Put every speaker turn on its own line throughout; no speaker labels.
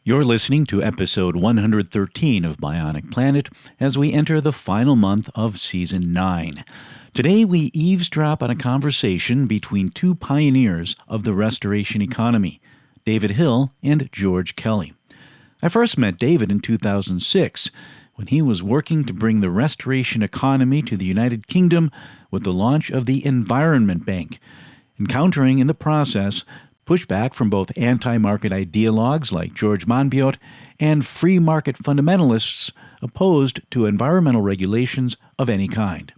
You're listening to episode 113 of Bionic Planet as we enter the final month of season 9. Today we eavesdrop on a conversation between two pioneers of the restoration economy, David Hill and George Kelly. I first met David in 2006 when he was working to bring the restoration economy to the United Kingdom with the launch of the Environment Bank, encountering in the process pushback from both anti-market ideologues like George Monbiot and free market fundamentalists opposed to environmental regulations of any kind.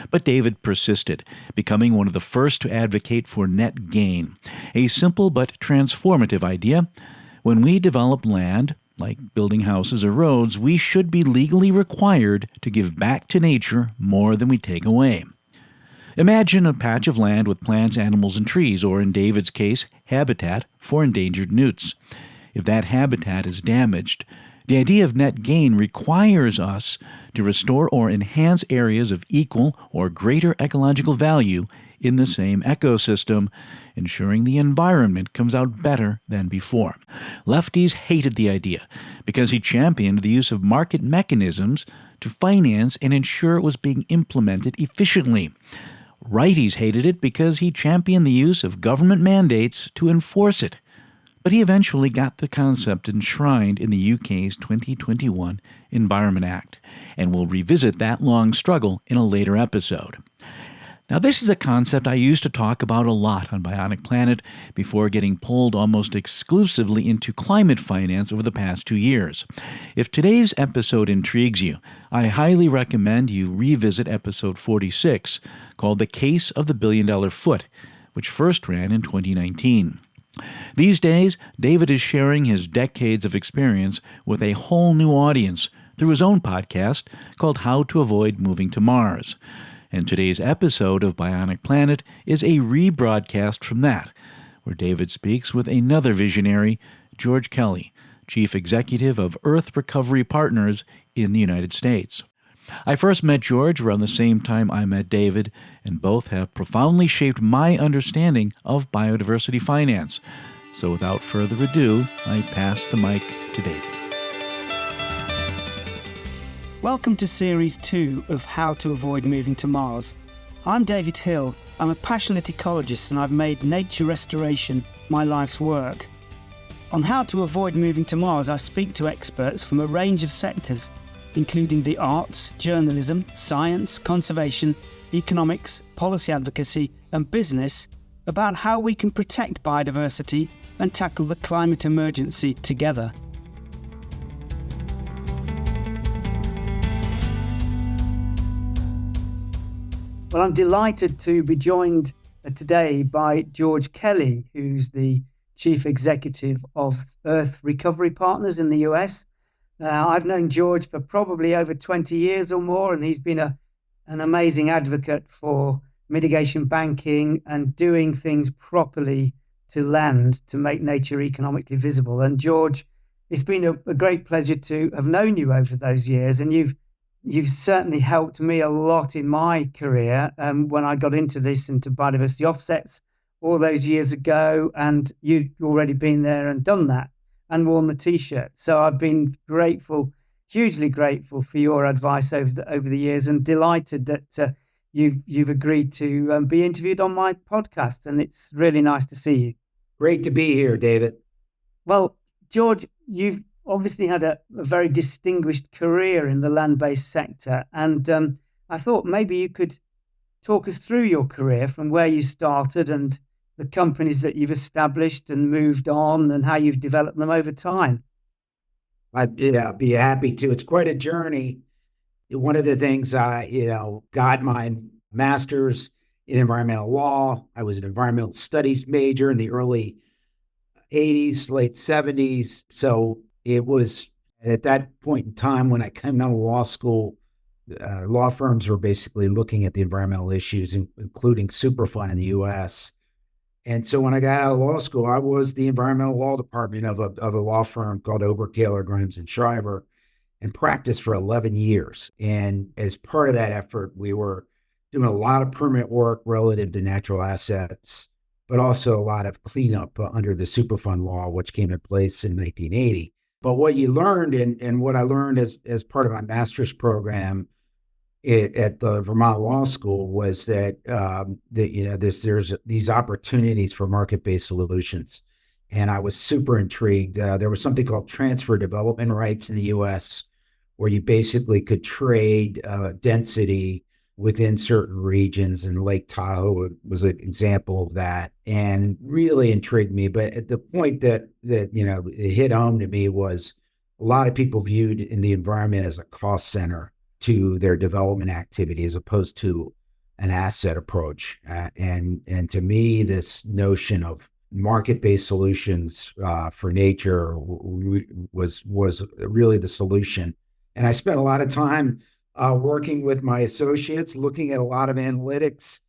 But David persisted, becoming one of the first to advocate for net gain, a simple but transformative idea. When we develop land, like building houses or roads, we should be legally required to give back to nature more than we take away. Imagine a patch of land with plants, animals, and trees, or in David's case, habitat for endangered newts. If that habitat is damaged, the idea of net gain requires us to restore or enhance areas of equal or greater ecological value in the same ecosystem, ensuring the environment comes out better than before. Lefties hated the idea because he championed the use of market mechanisms to finance and ensure it was being implemented efficiently. Righties hated it because he championed the use of government mandates to enforce it. But he eventually got the concept enshrined in the UK's 2021 Environment Act, and we'll revisit that long struggle in a later episode. Now, this is a concept I used to talk about a lot on Bionic Planet before getting pulled almost exclusively into climate finance over the past 2 years. If today's episode intrigues you, I highly recommend you revisit episode 46, called The Case of the $1 Billion Foot, which first ran in 2019. These days, David is sharing his decades of experience with a whole new audience through his own podcast called How to Avoid Moving to Mars. And today's episode of Bionic Planet is a rebroadcast from that, where David speaks with another visionary, George Kelly, Chief Executive of Earth Recovery Partners in the United States. I first met George around the same time I met David, and both have profoundly shaped my understanding of biodiversity finance. So without further ado, I pass the mic to David.
Welcome to Series 2 of How to Avoid Moving to Mars. I'm David Hill. I'm a passionate ecologist and I've made nature restoration my life's work. On How to Avoid Moving to Mars, I speak to experts from a range of sectors, including the arts, journalism, science, conservation, economics, policy advocacy, and business, about how we can protect biodiversity and tackle the climate emergency together. Well, I'm delighted to be joined today by George Kelly, who's the Chief Executive of Earth Recovery Partners in the US. I've known George for probably over 20 years or more, and he's been an amazing advocate for mitigation banking and doing things properly to land to make nature economically visible. And George, it's been a great pleasure to have known you over those years, and you've certainly helped me a lot in my career when I got into biodiversity offsets all those years ago, and you've already been there and done that and worn the T-shirt. So I've been grateful, hugely grateful for your advice over the years, and delighted that you've agreed to be interviewed on my podcast, and it's really nice to see you.
Great to be here, David.
Well, George, you've obviously had a very distinguished career in the land-based sector, and I thought maybe you could talk us through your career from where you started and the companies that you've established and moved on and how you've developed them over time.
I'd be happy to. It's quite a journey. One of the things got my master's in environmental law. I was an environmental studies major in the early 80s, late 70s. So it was at that point in time when I came out of law school, law firms were basically looking at the environmental issues, including Superfund in the U.S. And so when I got out of law school, I was the environmental law department of a law firm called Oberkaler, Grimes and Shriver, and practiced for 11 years. And as part of that effort, we were doing a lot of permit work relative to natural assets, but also a lot of cleanup under the Superfund law, which came in place in 1980. But what you learned, and what I learned as part of my master's program at the Vermont Law School, was that there's these opportunities for market-based solutions, and I was super intrigued. There was something called transfer development rights in the U.S., where you basically could trade density within certain regions, and Lake Tahoe was an example of that, and really intrigued me. But at the point that it hit home to me was a lot of people viewed in the environment as a cost center to their development activity as opposed to an asset approach. And to me, this notion of market-based solutions for nature was really the solution. And I spent a lot of time working with my associates, looking at a lot of analytics,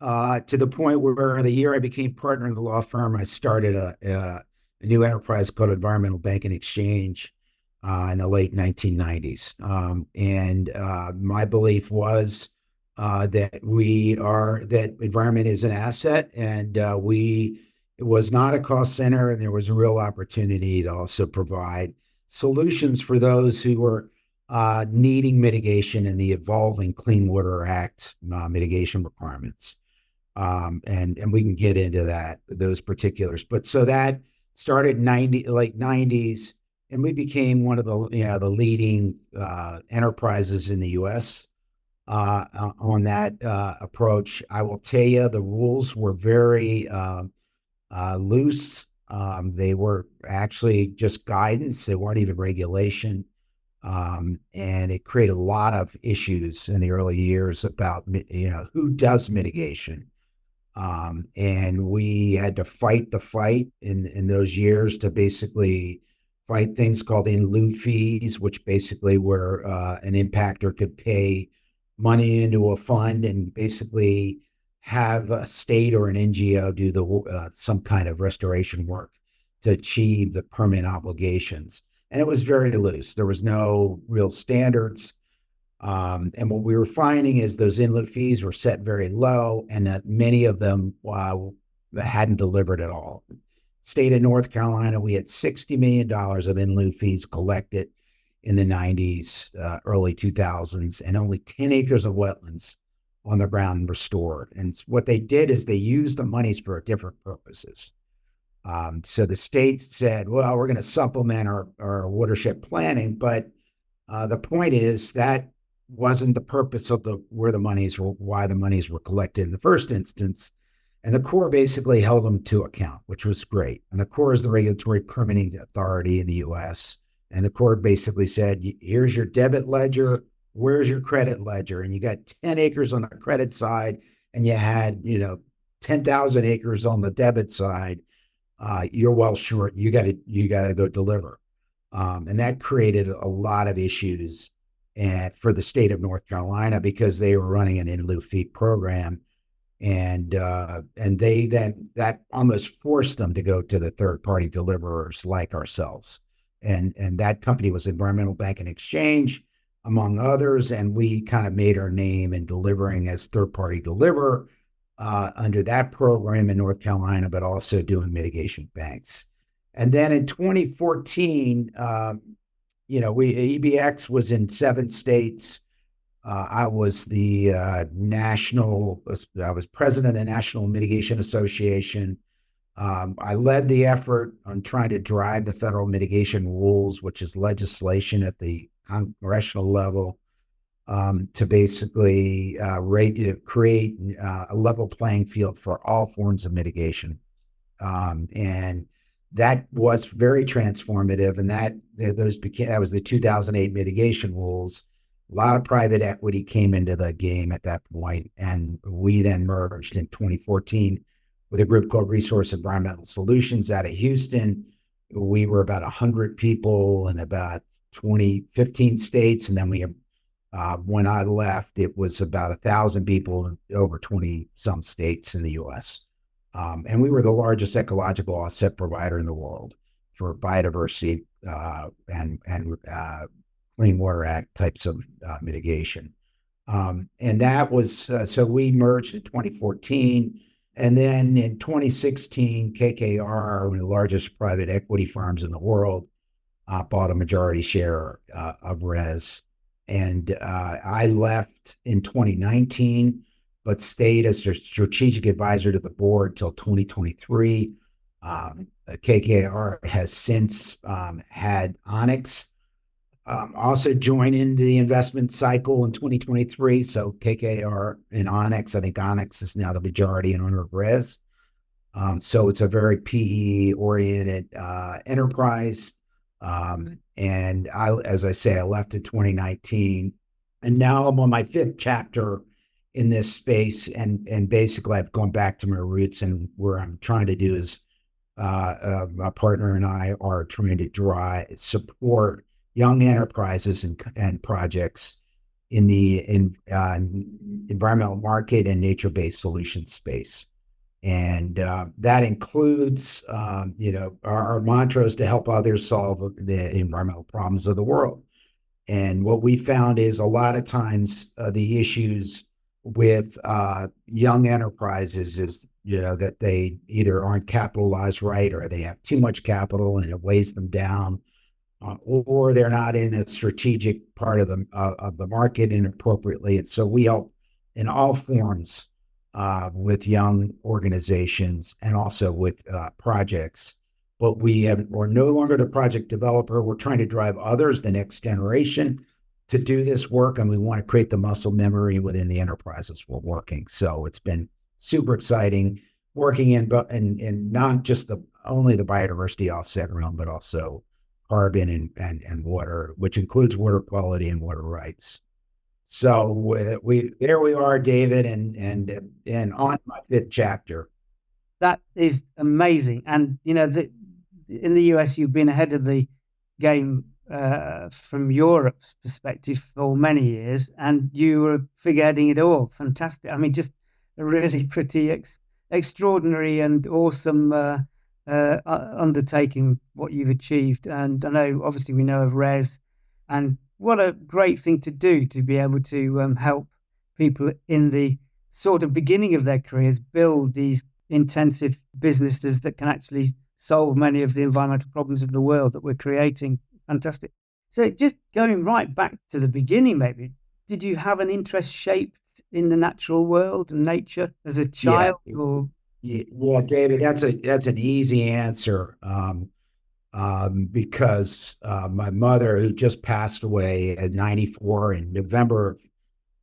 to the point where the year I became partner in the law firm, I started a new enterprise called Environmental Bank and Exchange in the late 1990s. And my belief was that environment is an asset, and it was not a cost center, and there was a real opportunity to also provide solutions for those who were needing mitigation in the evolving Clean Water Act mitigation requirements. And we can get into those particulars. But so that started late 90s, and we became one of the leading enterprises in the U.S. On that approach. I will tell you, the rules were very loose. They were actually just guidance. They weren't even regulation. And it created a lot of issues in the early years about, who does mitigation. And we had to fight the fight in those years to basically fight things called in-lieu fees, which basically were an impactor could pay money into a fund and basically have a state or an NGO do some kind of restoration work to achieve the permit obligations. And it was very loose. There was no real standards. And what we were finding is those in-lieu fees were set very low, and that many of them hadn't delivered at all. State of North Carolina, we had $60 million of in-lieu fees collected in the 90s, early 2000s, and only 10 acres of wetlands on the ground restored. And what they did is they used the monies for different purposes. So the state said, well, we're going to supplement our watershed planning, but the point is that wasn't the purpose of why the monies were collected in the first instance. And the Corps basically held them to account, which was great. And the Corps is the regulatory permitting authority in the U.S. And the Corps basically said, here's your debit ledger, where's your credit ledger? And you got 10 acres on the credit side, and you had 10,000 acres on the debit side. You're well short. You got to go deliver. And that created a lot of issues for the state of North Carolina, because they were running an in-lieu fee program, and that almost forced them to go to the third-party deliverers like ourselves, and that company was Environmental Bank and Exchange, among others, and we kind of made our name in delivering as third-party deliverer under that program in North Carolina, but also doing mitigation banks. And then in 2014, EBX was in 7 states. I was I was president of the National Mitigation Association. I led the effort on trying to drive the Federal Mitigation Rules, which is legislation at the congressional level, to basically create a level playing field for all forms of mitigation. And that was very transformative, and that was the 2008 mitigation rules. A lot of private equity came into the game at that point, and we then merged in 2014 with a group called Resource Environmental Solutions out of Houston. We were about 100 people in about 15 states, and then when I left, it was about 1,000 people in over 20 some states in the U.S. And we were the largest ecological offset provider in the world for biodiversity and Clean Water Act types of mitigation. And that was, so we merged in 2014. And then in 2016, KKR, one of the largest private equity firms in the world, bought a majority share of Res. And I left in 2019, but stayed as a strategic advisor to the board till 2023. KKR has since had Onyx also join into the investment cycle in 2023. So KKR and Onyx, I think Onyx is now the majority owner of Res. So it's a very PE oriented enterprise. And as I say, I left in 2019, and now I'm on my fifth chapter in this space. And basically, I've gone back to my roots, and where I'm trying to do is my partner and I are trying to support young enterprises and projects in the environmental market and nature-based solution space. And that includes, our mantra is to help others solve the environmental problems of the world. And what we found is a lot of times the issues with young enterprises is, that they either aren't capitalized right, or they have too much capital and it weighs them down, or they're not in a strategic part of the market inappropriately. And so we help in all forms with young organizations and also with projects. But we're no longer the project developer. We're trying to drive others, the next generation, to do this work, and we want to create the muscle memory within the enterprises we're working. So it's been super exciting working in not just only the biodiversity offset realm, but also carbon and water, which includes water quality and water rights. So there we are, David, and on my fifth chapter.
That is amazing. And in the US, you've been ahead of the game from Europe's perspective for many years, and you were figureheading it all. Fantastic. I mean, just a really pretty extraordinary and awesome undertaking what you've achieved. And I know, obviously, we know of Res, and what a great thing to do, to be able to help people in the sort of beginning of their careers build these intensive businesses that can actually solve many of the environmental problems of the world that we're creating. Fantastic. So just going right back to the beginning, maybe, did you have an interest shaped in the natural world and nature as a child?
Yeah, David, that's an easy answer. Because my mother, who just passed away at 94 in November of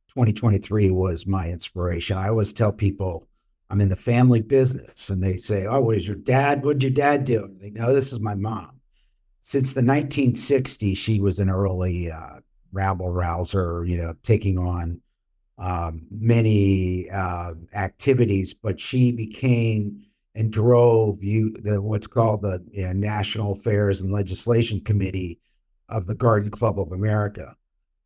2023, was my inspiration. I always tell people I'm in the family business, and they say, "Oh, what is your dad? What did your dad do?" And they know, this is my mom. Since the 1960s, she was an early rabble rouser, taking on many activities, but she became and drove what's called the National Affairs and Legislation Committee of the Garden Club of America.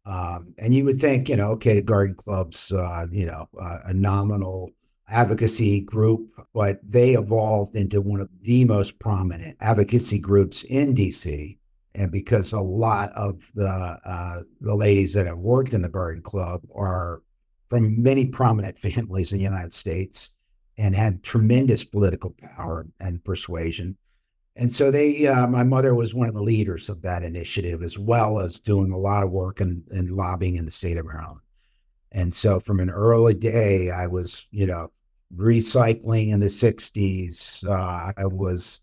And you would think, okay, Garden Club's, a nominal advocacy group, but they evolved into one of the most prominent advocacy groups in DC. And because a lot of the ladies that have worked in the Garden Club are from many prominent families in the United States and had tremendous political power and persuasion. And so my mother was one of the leaders of that initiative, as well as doing a lot of work in lobbying in the state of Maryland. And so from an early day, I was, recycling in the 60s. I was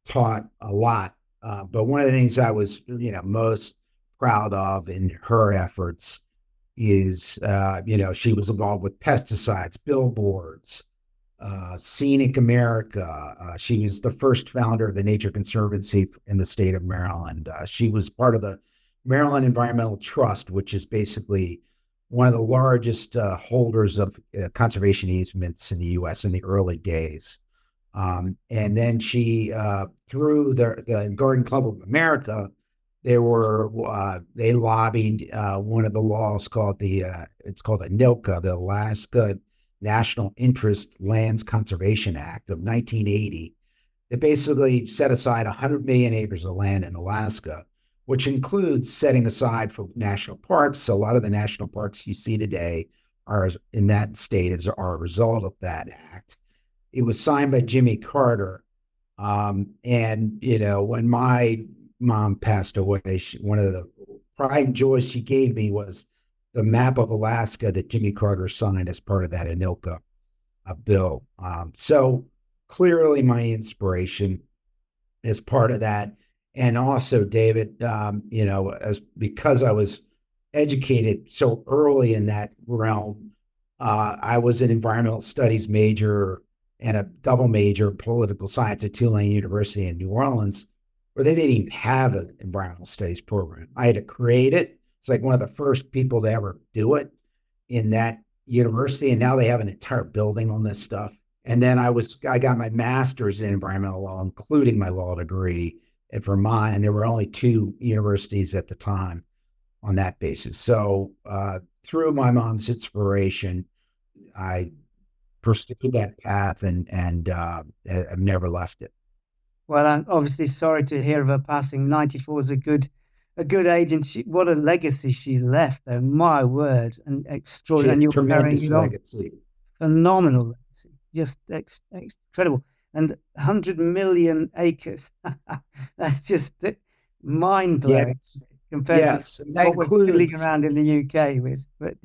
taught a lot. But one of the things I was, most proud of in her efforts is, she was involved with pesticides, billboards, Scenic America. She was the first founder of the Nature Conservancy in the state of Maryland. She was part of the Maryland Environmental Trust, which is basically one of the largest holders of conservation easements in the U.S. in the early days. And then she, through the Garden Club of America, they lobbied one of the laws called it's called ANILCA, the Alaska National Interest Lands Conservation Act of 1980. That basically set aside 100 million acres of land in Alaska, which includes setting aside for national parks. So a lot of the national parks you see today are in that state are a result of that act. It was signed by Jimmy Carter. And, when my mom passed away, one of the pride and joys she gave me was the map of Alaska that Jimmy Carter signed as part of that ANILCA bill. So clearly my inspiration is part of that. And also, David, because I was educated so early in that realm, I was an environmental studies major and a double major political science at Tulane University in New Orleans, where they didn't even have an environmental studies program. I had to create it. It's like one of the first people to ever do it in that university. And now they have an entire building on this stuff. And then I got my master's in environmental law, including my law degree at Vermont. And there were only two universities at the time on that basis. So through my mom's inspiration, I pursued that path and I've never left it.
Well, I'm obviously sorry to hear of her passing. 94 is a good age, and what a legacy she left, though. My word, and extraordinary. And you're
tremendous legacy.
Phenomenal legacy, just incredible. And 100 million acres. That's just mind blowing compared to what we're dealing around in the UK with. But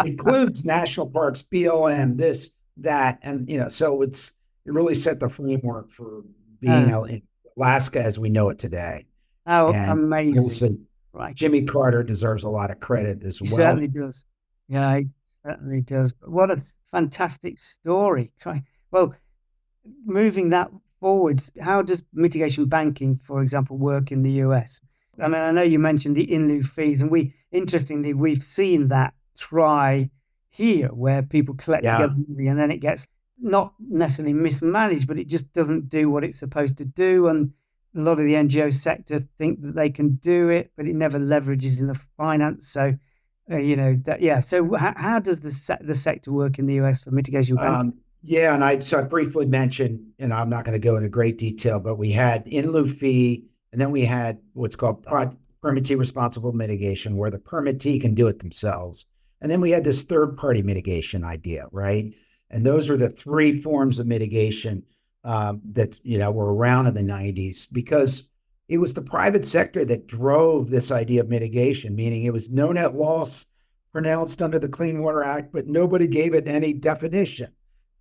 includes national parks, BLM, this, that, and so it really set the framework for being in Alaska as we know it today.
Oh, amazing!
Right, Jimmy Carter deserves a lot of credit as well.
He certainly does. Yeah, he certainly does. But what a fantastic story! Well, moving that forward, how does mitigation banking, for example, work in the US? I mean, I know you mentioned the in-lieu fees, and we've seen that try here, where people collect together money and then it gets not necessarily mismanaged, but it just doesn't do what it's supposed to do. And a lot of the NGO sector think that they can do it, but it never leverages enough finance. So, So how does the sector work in the US for mitigation banking?
And I briefly mentioned, I'm not going to go into great detail, but we had in-lieu fee, and then we had what's called permittee responsible mitigation, where the permittee can do it themselves. And then we had this third-party mitigation idea, right? And those are the three forms of mitigation that were around in the 90s, because it was the private sector that drove this idea of mitigation, meaning it was no net loss pronounced under the Clean Water Act, but nobody gave it any definition.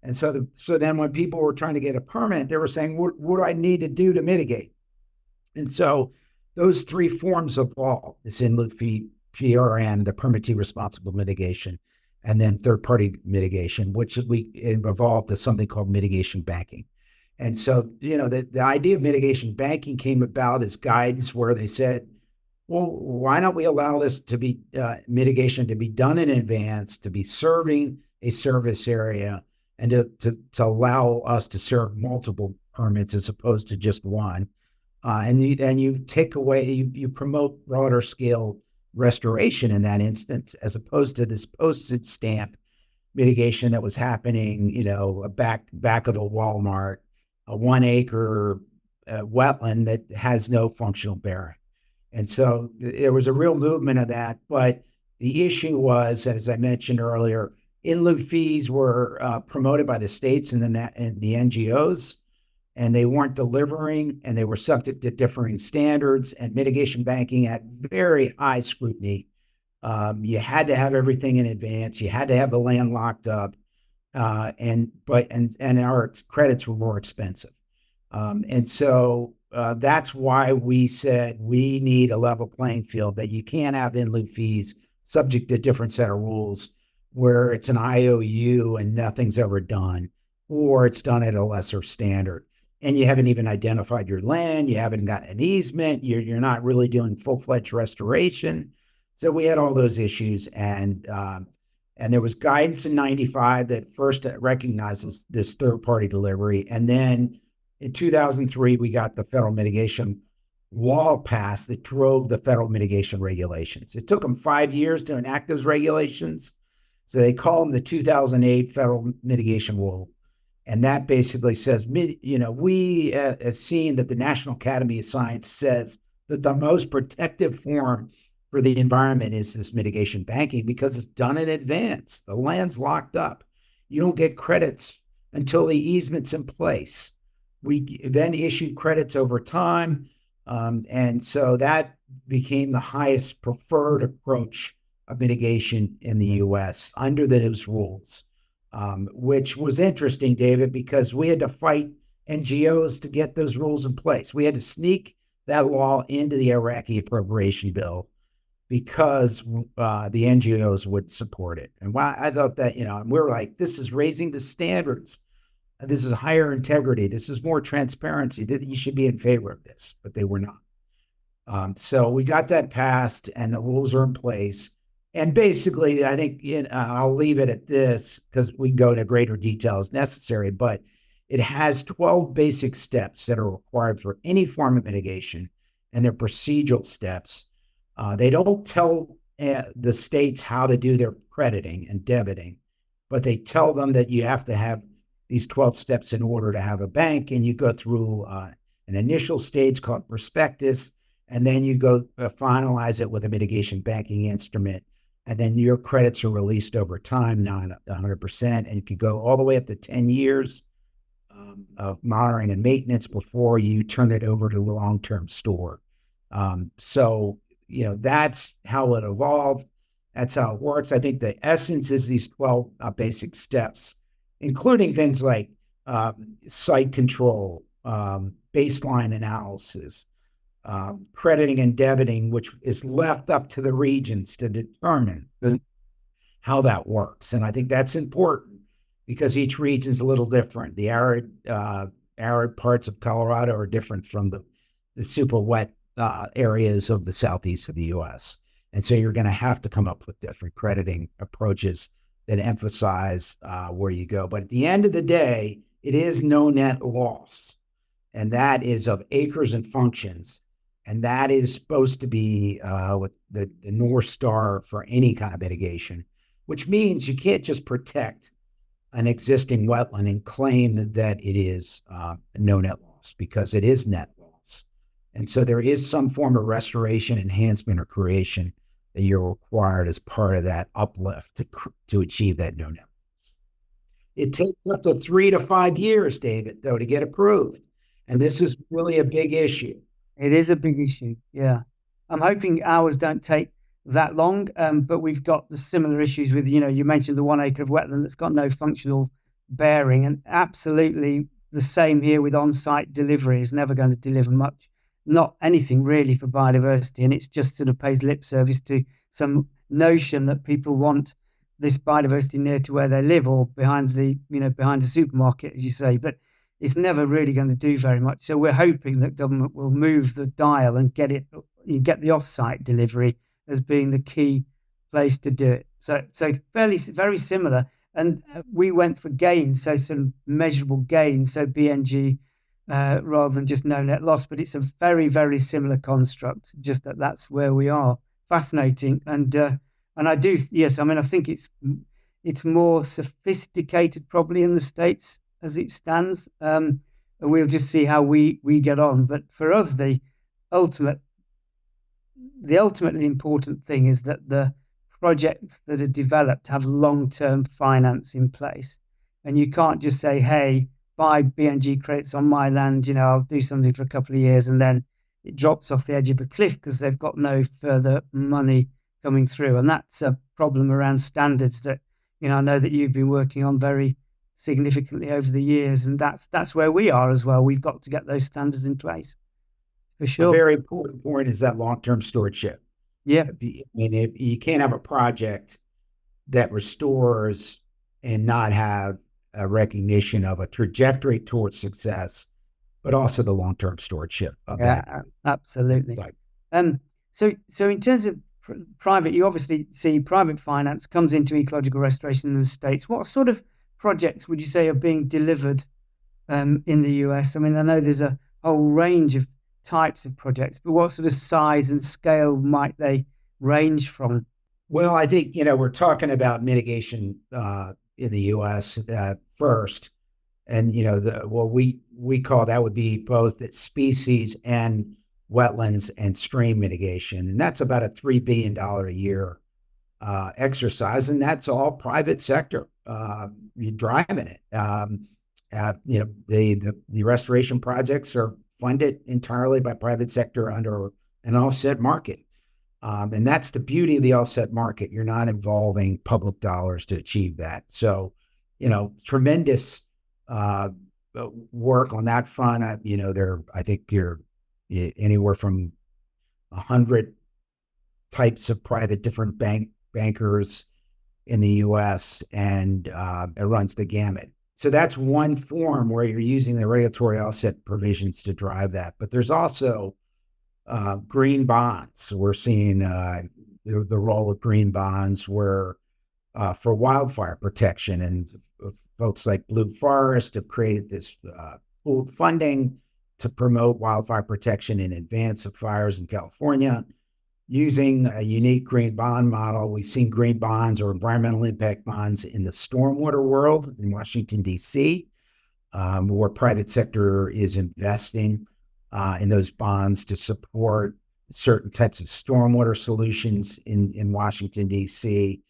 And so then when people were trying to get a permit, they were saying, what do I need to do to mitigate? And so those three forms evolved: this in-lieu fee, PRM, the permittee responsible mitigation, and then third-party mitigation, which we evolved to something called mitigation banking. And so, the idea of mitigation banking came about as guidance, where they said, well, why don't we allow this to be mitigation to be done in advance, to be serving a service area, and to allow us to serve multiple permits as opposed to just one. And you take away, you promote broader scale restoration in that instance, as opposed to this postage stamp mitigation that was happening, back of a Walmart, a 1 acre wetland that has no functional bearing. And so there was a real movement of that. But the issue was, as I mentioned earlier, in-lieu fees were promoted by the states and the NGOs, and they weren't delivering, and they were subject to differing standards, and mitigation banking had very high scrutiny. You had to have everything in advance. You had to have the land locked up, and our credits were more expensive. And so that's why we said we need a level playing field, that you can't have in-lieu fees subject to a different set of rules where it's an IOU and nothing's ever done, or it's done at a lesser standard. And you haven't even identified your land. You haven't got an easement. You're not really doing full-fledged restoration. So we had all those issues, and there was guidance in 95 that first recognizes this third-party delivery. And then in 2003, we got the Federal Mitigation Law passed that drove the federal mitigation regulations. It took them 5 years to enact those regulations. So they call them the 2008 Federal Mitigation Rule. And that basically says, we have seen that the National Academy of Science says that the most protective form for the environment is this mitigation banking, because it's done in advance. The land's locked up. You don't get credits until the easement's in place. We then issued credits over time. And so that became the highest preferred approach of mitigation in the US under those rules, which was interesting, David, because we had to fight NGOs to get those rules in place. We had to sneak that law into the Iraqi appropriation bill because the NGOs would support it. And why I thought that, and we were like, this is raising the standards. This is higher integrity. This is more transparency. You should be in favor of this, but they were not. So we got that passed, and the rules are in place. And basically, I think I'll leave it at this because we can go into greater detail as necessary, but it has 12 basic steps that are required for any form of mitigation, and they're procedural steps. They don't tell the states how to do their crediting and debiting, but they tell them that you have to have these 12 steps in order to have a bank, and you go through an initial stage called prospectus, and then you go finalize it with a mitigation banking instrument, and then your credits are released over time, not 100%, and you can go all the way up to 10 years of monitoring and maintenance before you turn it over to the long-term store. So, that's how it evolved. That's how it works. I think the essence is these 12 basic steps, including things like site control, baseline analysis, crediting and debiting, which is left up to the regions to determine how that works. And I think that's important because each region is a little different. The arid parts of Colorado are different from the super wet areas of the southeast of the U.S. And so you're going to have to come up with different crediting approaches that emphasize where you go. But at the end of the day, it is no net loss. And that is of acres and functions. And that is supposed to be with the North Star for any kind of mitigation, which means you can't just protect an existing wetland and claim that it is no net loss, because it is net loss. And so there is some form of restoration, enhancement, or creation that you're required as part of that uplift to achieve that no net loss. It takes up to 3 to 5 years, David, though, to get approved. And this is really a big issue.
It is a big issue, yeah. I'm hoping ours don't take that long, but we've got the similar issues with, you mentioned the 1 acre of wetland that's got no functional bearing, and absolutely the same here with on-site delivery. Is never going to deliver much, not anything really for biodiversity, and it's just sort of pays lip service to some notion that people want this biodiversity near to where they live or behind the supermarket, as you say, but it's never really going to do very much. So we're hoping that government will move the dial and get the off-site delivery as being the key place to do it. So very similar. And we went for gains, so some measurable gains, so BNG rather than just no net loss. But it's a very, very similar construct, just that's where we are. Fascinating. And I do, yes, I think it's more sophisticated probably in the States as it stands. We'll just see how we get on. But for us, the ultimately important thing is that the projects that are developed have long-term finance in place. And you can't just say, hey, buy BNG credits on my land, I'll do something for a couple of years, and then it drops off the edge of a cliff because they've got no further money coming through. And that's a problem around standards that, I know that you've been working on very significantly over the years, and that's where we are as well. We've got to get those standards in place, for sure.
A very important point is that long-term stewardship.
Yeah,
you can't have a project that restores and not have a recognition of a trajectory towards success, but also the long-term stewardship of that.
Absolutely.
Like,
so in terms of private, you obviously see private finance comes into ecological restoration in the States. What sort of projects would you say are being delivered in the US? I know there's a whole range of types of projects, but what sort of size and scale might they range from?
Well, I think, we're talking about mitigation in the US first. And, what we call that would be both species and wetlands and stream mitigation. And that's about a $3 billion a year exercise. And that's all private sector. You're driving it. The restoration projects are funded entirely by private sector under an offset market. And that's the beauty of the offset market. You're not involving public dollars to achieve that. So, tremendous work on that front. I think you're anywhere from 100 types of private different bankers in the U.S., and it runs the gamut. So that's one form where you're using the regulatory offset provisions to drive that. But there's also green bonds. We're seeing the role of green bonds where for wildfire protection, and folks like Blue Forest have created this pooled funding to promote wildfire protection in advance of fires in California. Using a unique green bond model, we've seen green bonds or environmental impact bonds in the stormwater world in Washington, D.C., where private sector is investing in those bonds to support certain types of stormwater solutions in Washington, D.C.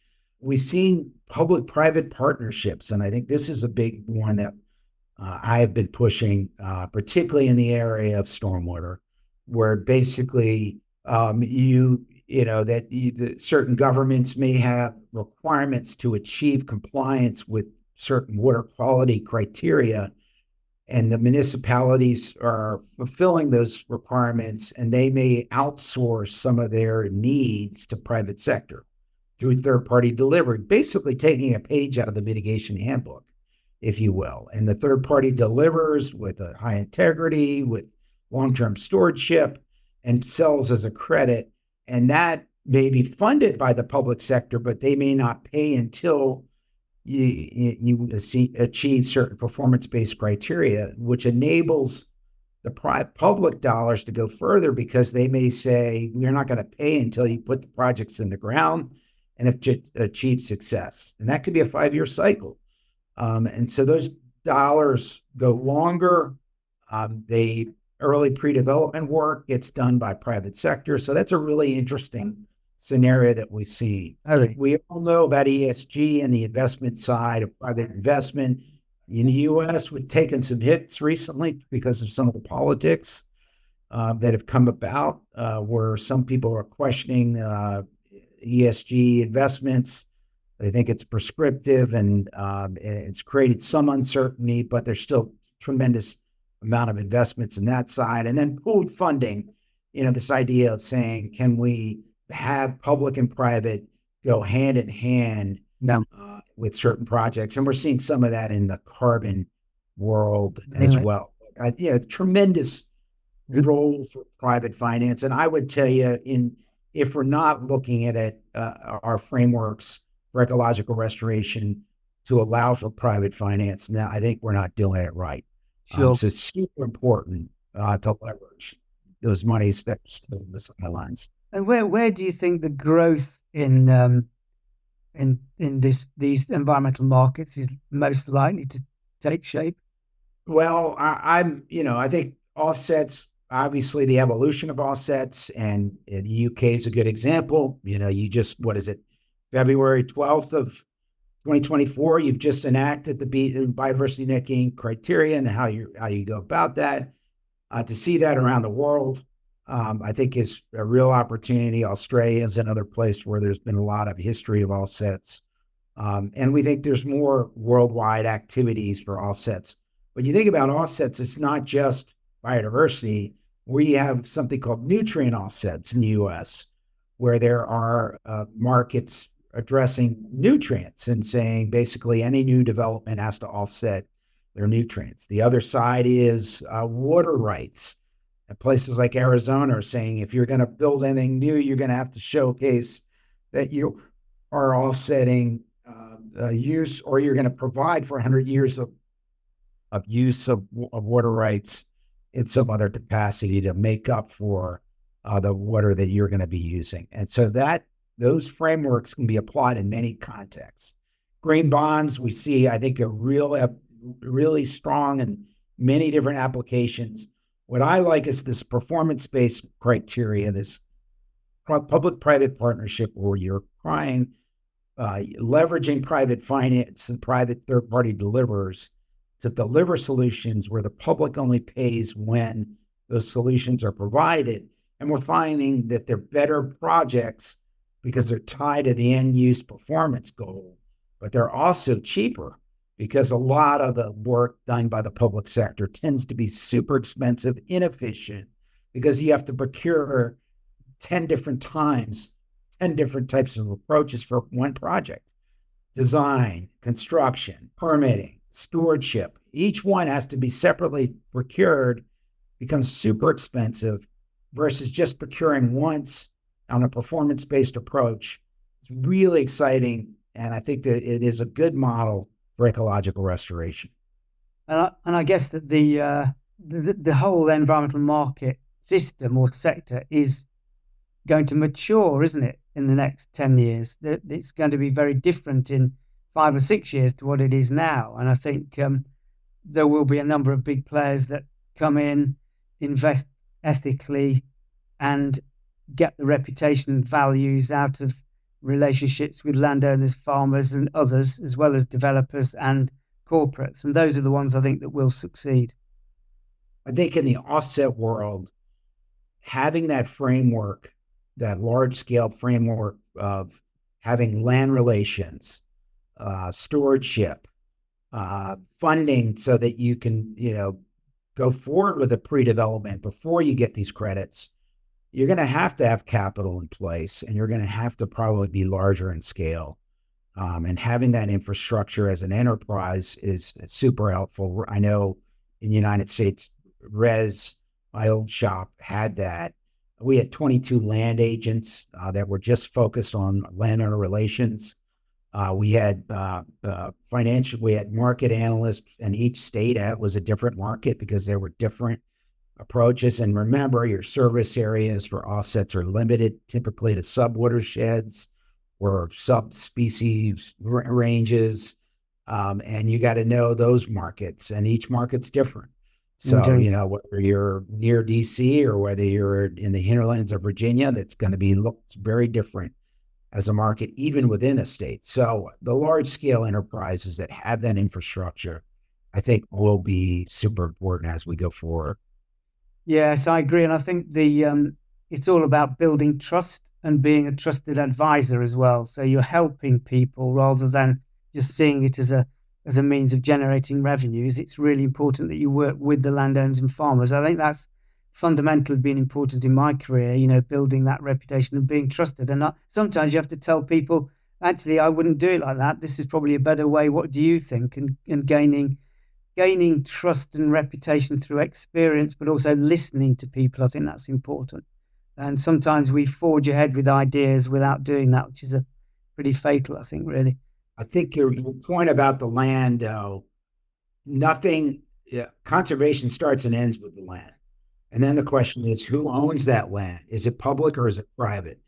We've seen public-private partnerships, and I think this is a big one that I have been pushing, particularly in the area of stormwater, where basically certain governments may have requirements to achieve compliance with certain water quality criteria, and the municipalities are fulfilling those requirements, and they may outsource some of their needs to private sector through third-party delivery, basically taking a page out of the mitigation handbook, if you will. And the third party delivers with a high integrity, with long-term stewardship, and sells as a credit. And that may be funded by the public sector, but they may not pay until you achieve certain performance-based criteria, which enables the public dollars to go further, because they may say, we're not going to pay until you put the projects in the ground and have achieved success. And that could be a 5-year cycle. And so those dollars go longer. The early pre-development work gets done by private sector. So that's a really interesting scenario that we see. We all know about ESG and the investment side of private investment. In the U.S., we've taken some hits recently because of some of the politics that have come about, where some people are questioning ESG investments. They think it's prescriptive, and it's created some uncertainty, but there's still tremendous amount of investments in that side. And then pooled funding, this idea of saying, can we have public and private go hand in hand with certain projects? And we're seeing some of that in the carbon world as well. Tremendous role for private finance. And I would tell you, if we're not looking at it, our frameworks for ecological restoration to allow for private finance, now I think we're not doing it right.
Sure.
So it's super important to leverage those monies that are still in the sidelines.
And where do you think the growth in these environmental markets is most likely to take shape?
Well, I think offsets, obviously the evolution of offsets, and the UK is a good example. February 12th of 2024, you've just enacted the biodiversity net gain criteria and how you go about that. To see that around the world, I think is a real opportunity. Australia is another place where there's been a lot of history of offsets. And we think there's more worldwide activities for offsets. When you think about offsets, it's not just biodiversity. We have something called nutrient offsets in the U.S., where there are markets addressing nutrients and saying basically any new development has to offset their nutrients. The other side is water rights. And places like Arizona are saying, if you're going to build anything new, you're going to have to showcase that you are offsetting use, or you're going to provide for 100 years of use of water rights in some other capacity to make up for the water that you're going to be using. And so those frameworks can be applied in many contexts. Green bonds, we see, I think, are really strong in many different applications. What I like is this performance-based criteria, this public-private partnership where you're leveraging private finance and private third-party deliverers to deliver solutions where the public only pays when those solutions are provided. And we're finding that they're better projects because they're tied to the end use performance goal, but they're also cheaper because a lot of the work done by the public sector tends to be super expensive, inefficient, because you have to procure 10 different times, 10 different types of approaches for one project. Design, construction, permitting, stewardship. Each one has to be separately procured, becomes super expensive versus just procuring once on a performance-based approach. It's really exciting, and I think that it is a good model for ecological restoration.
And I guess that the whole environmental market system or sector is going to mature, isn't it, in the next 10 years? It's going to be very different in 5 or 6 years to what it is now. And I think there will be a number of big players that come in, invest ethically, and get the reputation and values out of relationships with landowners, farmers, and others, as well as developers and corporates. And those are the ones I think that will succeed.
I think in the offset world, having that framework, that large scale framework of having land relations, stewardship, funding so that you can, go forward with a pre-development before you get these credits, you're going to have capital in place, and you're going to have to probably be larger in scale. And having that infrastructure as an enterprise is super helpful. I know in the United States, my old shop, had that. We had 22 land agents that were just focused on landowner relations. We had we had market analysts, and each state was a different market because there were different approaches. And remember, your service areas for offsets are limited typically to sub-watersheds or subspecies ranges. And you got to know those markets, and each market's different. So, whether you're near DC or whether you're in the hinterlands of Virginia, that's going to look very different as a market, even within a state. So the large scale enterprises that have that infrastructure, I think, will be super important as we go forward.
Yes, I agree. And I think it's all about building trust and being a trusted advisor as well. So you're helping people rather than just seeing it as a means of generating revenues. It's really important that you work with the landowners and farmers. I think that's fundamentally been important in my career, building that reputation and being trusted. And sometimes you have to tell people, actually, I wouldn't do it like that. This is probably a better way. What do you think? And gaining trust and reputation through experience, but also listening to people. I think that's important. And sometimes we forge ahead with ideas without doing that, which is a pretty fatal, I think, really.
I think your point about the land, conservation starts and ends with the land. And then the question is, who owns that land? Is it public or is it private?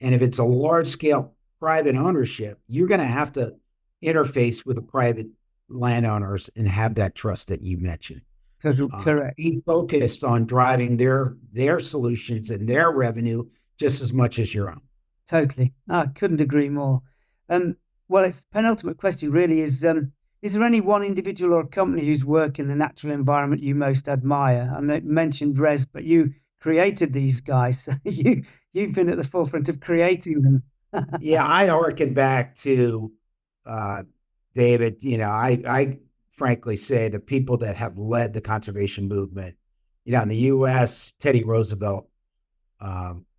And if it's a large scale private ownership, you're going to have to interface with the private landowners and have that trust that you mentioned.
Correct.
Be focused on driving their solutions and their revenue just as much as your own.
Totally. I couldn't agree more. Well, it's the penultimate question really is there any one individual or company whose work in the natural environment you most admire? I mentioned Res, but you created these guys. So you've been at the forefront of creating them.
Yeah, I harken back to David. I frankly say the people that have led the conservation movement, in the U.S., Teddy Roosevelt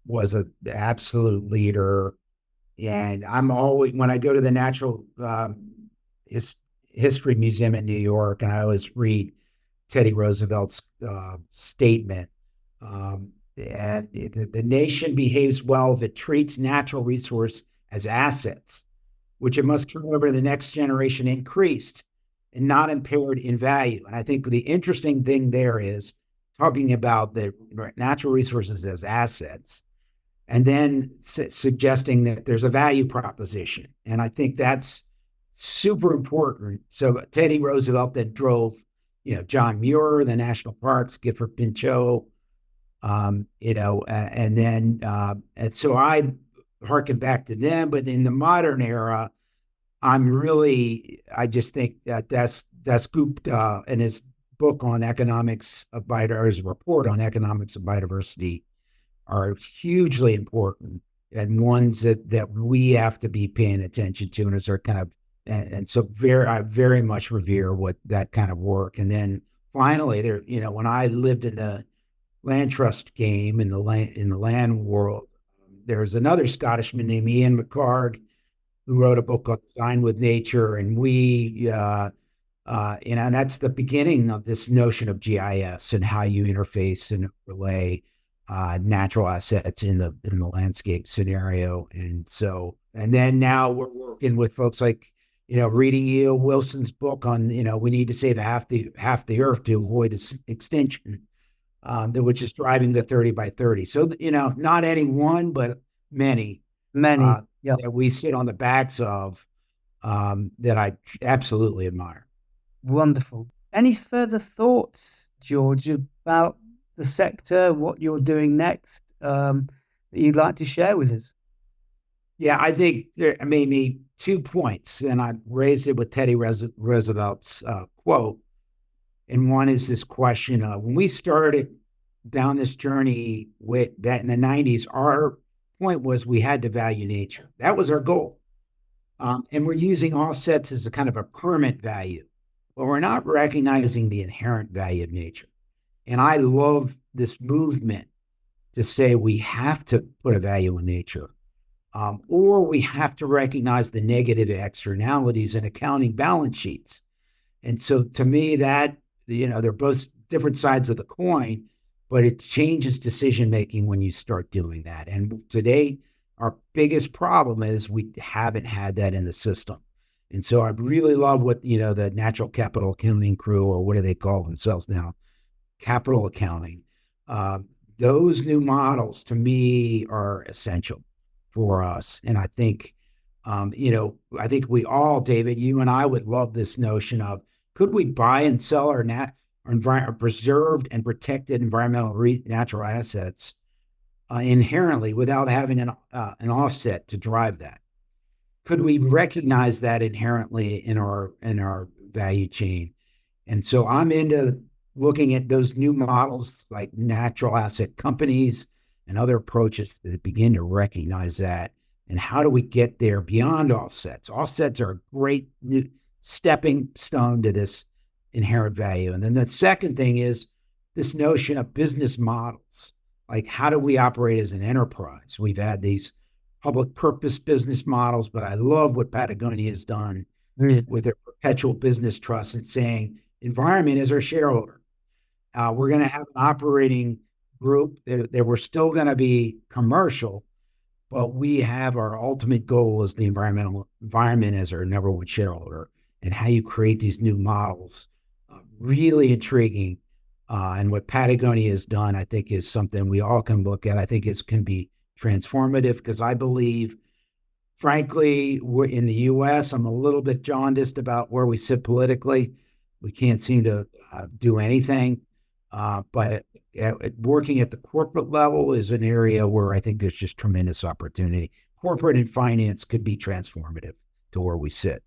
was an absolute leader. And I'm always, when I go to the Natural History Museum in New York, and I always read Teddy Roosevelt's statement, and the nation behaves well if it treats natural resource as assets, which it must turn over to the next generation increased and not impaired in value. And I think the interesting thing there is talking about the natural resources as assets, and then suggesting that there's a value proposition. And I think that's super important. So Teddy Roosevelt then drove, John Muir, the national parks, Gifford Pinchot, and so I harken back to them. But in the modern era, I just think that Dasgupta in his book on economics of biodiversity, his report on economics of biodiversity, are hugely important and ones that we have to be paying attention to, and are kind of and so I very much revere what that kind of work. And then finally, there, when I lived in the land trust game in the land world, there's another Scottishman named Ian McCard who wrote a book called Design with Nature, and and that's the beginning of this notion of GIS and how you interface and relay natural assets in the landscape scenario. And then now we're working with folks like, reading E.O. Wilson's book on, we need to save half the earth to avoid extinction, which is driving the 30 by 30. So, not any one, but many that we sit on the backs of, that I absolutely admire.
Wonderful. Any further thoughts, George, about the sector, what you're doing next, that you'd like to share with us?
Yeah, I think there may be 2 points, and I raised it with Teddy Roosevelt's quote. And one is this question of, when we started down this journey with that in the 90s, our point was we had to value nature. That was our goal. And we're using offsets as a kind of a permanent value, but we're not recognizing the inherent value of nature. And I love this movement to say we have to put a value in nature, or we have to recognize the negative externalities in accounting balance sheets. And so to me, that, they're both different sides of the coin, but it changes decision-making when you start doing that. And today, our biggest problem is we haven't had that in the system. And so I really love what, the natural capital accounting crew, or what do they call themselves now? Capital accounting. Those new models to me are essential for us. And I think, I think we all, David, you and I would love this notion of, could we buy and sell our preserved and protected environmental natural assets inherently without having an offset to drive that? Could we recognize that inherently in our value chain? And so I'm into looking at those new models like natural asset companies and other approaches that begin to recognize that. And how do we get there beyond offsets? Offsets are a great new stepping stone to this inherent value. And then the second thing is this notion of business models. Like, how do we operate as an enterprise? We've had these public purpose business models, but I love what Patagonia has done with their perpetual business trust and saying environment is our shareholder. We're going to have an operating group that we're still going to be commercial, but we have our ultimate goal as the environment as our number one shareholder. And how you create these new models, really intriguing. And what Patagonia has done, I think, is something we all can look at. I think it can be transformative, because I believe, frankly, we're in the U.S., I'm a little bit jaundiced about where we sit politically. We can't seem to do anything. But working at the corporate level is an area where I think there's just tremendous opportunity. Corporate and finance could be transformative to where we sit.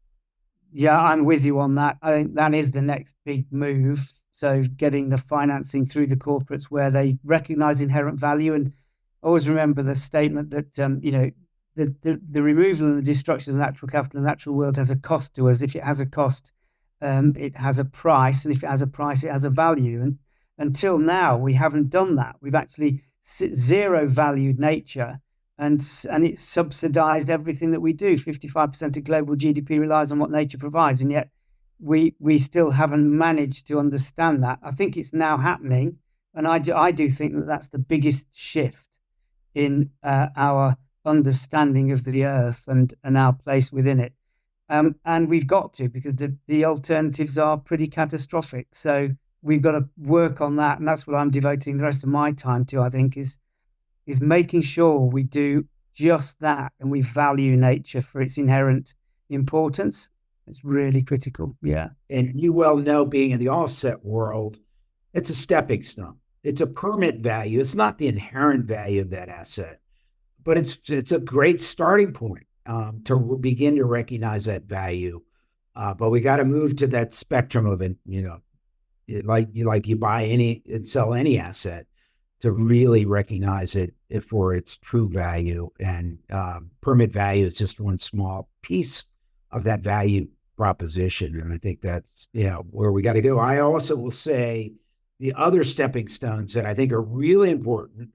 Yeah, I'm with you on that. I think that is the next big move. So getting the financing through the corporates where they recognize inherent value. And always remember the statement that, the removal and the destruction of natural capital in the natural world has a cost to us. If it has a cost, it has a price. And if it has a price, it has a value. And until now, we haven't done that. We've actually zero valued nature. And it's subsidized everything that we do. 55% of global GDP relies on what nature provides, and yet we still haven't managed to understand that. I think it's now happening, and I do think that that's the biggest shift in our understanding of the earth and our place within it. And we've got to, because the alternatives are pretty catastrophic. So we've got to work on that, and that's what I'm devoting the rest of my time to, I think, is making sure we do just that and we value nature for its inherent importance. It's really critical. Yeah.
And you well know, being in the offset world, it's a stepping stone. It's a permit value. It's not the inherent value of that asset, but it's a great starting point to begin to recognize that value. But we got to move to that spectrum of it, like you buy any and sell any asset, to really recognize it for its true value. And permit value is just one small piece of that value proposition. And I think that's, where we got to go. I also will say the other stepping stones that I think are really important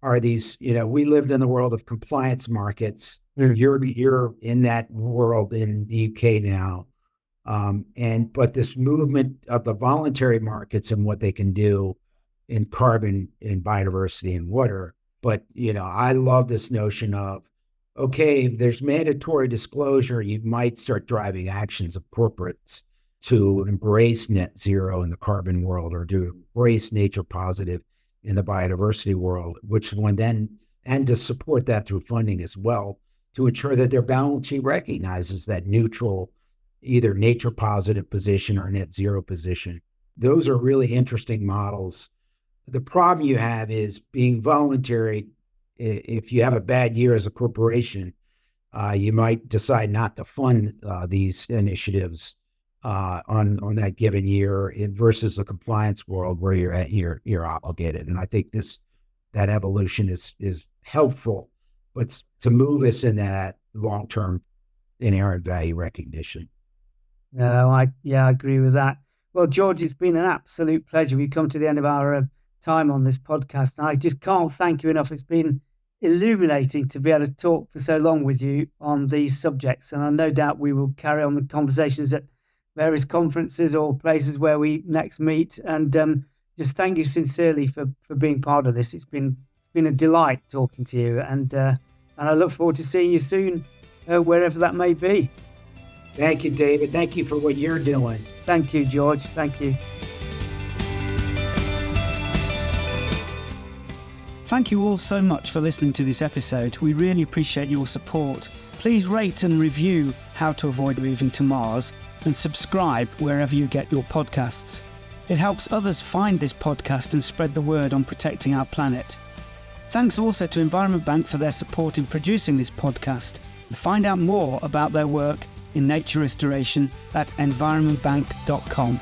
are these, we lived in the world of compliance markets. You're in that world in the UK now. But this movement of the voluntary markets and what they can do in carbon, in biodiversity, and water. But, I love this notion of, okay, if there's mandatory disclosure, you might start driving actions of corporates to embrace net zero in the carbon world, or to embrace nature positive in the biodiversity world, which one then, and to support that through funding as well, to ensure that their balance sheet recognizes that neutral, either nature positive position or net zero position. Those are really interesting models. The problem you have is being voluntary. If you have a bad year as a corporation, you might decide not to fund these initiatives on that given year, versus the compliance world where you're obligated. And I think that evolution is helpful, but to move us in that long-term inherent value recognition.
No, I agree with that. Well, George, it's been an absolute pleasure. We've come to the end of our time on this podcast. And I just can't thank you enough. It's been illuminating to be able to talk for so long with you on these subjects. And I no doubt we will carry on the conversations at various conferences or places where we next meet. And just thank you sincerely for being part of this. It's been a delight talking to you. And I look forward to seeing you soon, wherever that may be.
Thank you, David. Thank you for what you're doing.
Thank you, George. Thank you. Thank you all so much for listening to this episode. We really appreciate your support. Please rate and review How to Avoid Moving to Mars, and subscribe wherever you get your podcasts. It helps others find this podcast and spread the word on protecting our planet. Thanks also to Environment Bank for their support in producing this podcast. Find out more about their work in nature restoration at environmentbank.com.